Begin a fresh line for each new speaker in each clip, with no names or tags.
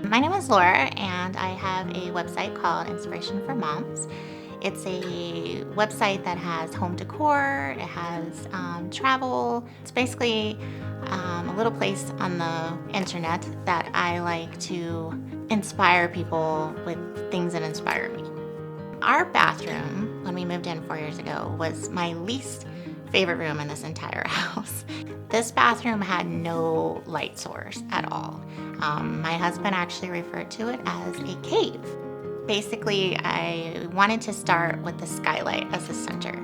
My name is Laura, and I have a website called Inspiration for Moms. It's a website that has home decor, it has travel. It's basically a little place on the internet that I like to inspire people with things that inspire me. Our bathroom, when we moved in 4 years ago, was my least favorite room in this entire house. This bathroom had no light source at all. My husband actually referred to it as a cave. Basically, I wanted to start with the skylight as the center.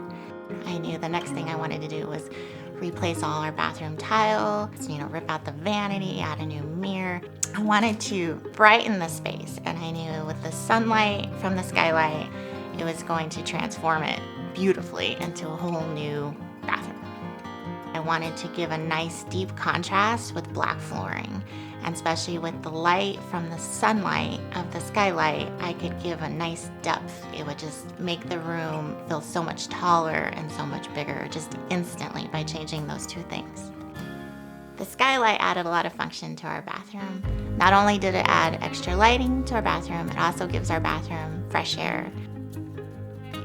I knew the next thing I wanted to do was replace all our bathroom tile, rip out the vanity, add a new mirror. I wanted to brighten the space, and I knew with the sunlight from the skylight, it was going to transform it beautifully into a whole new bathroom. I wanted to give a nice deep contrast with black flooring, and especially with the light from the sunlight of the skylight, I could give a nice depth. It would just make the room feel so much taller and so much bigger just instantly by changing those two things. The skylight added a lot of function to our bathroom. Not only did it add extra lighting to our bathroom, it also gives our bathroom fresh air.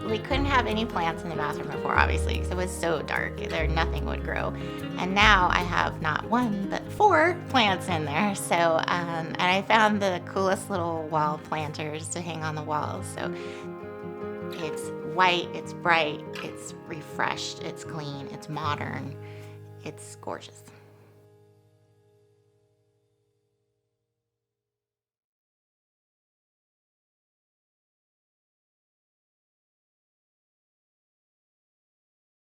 We couldn't have any plants in the bathroom before, obviously, because it was so dark. Nothing would grow. And now I have not one, but 4 plants in there. So, and I found the coolest little wall planters to hang on the walls. So it's white, it's bright, it's refreshed, it's clean, it's modern, it's gorgeous.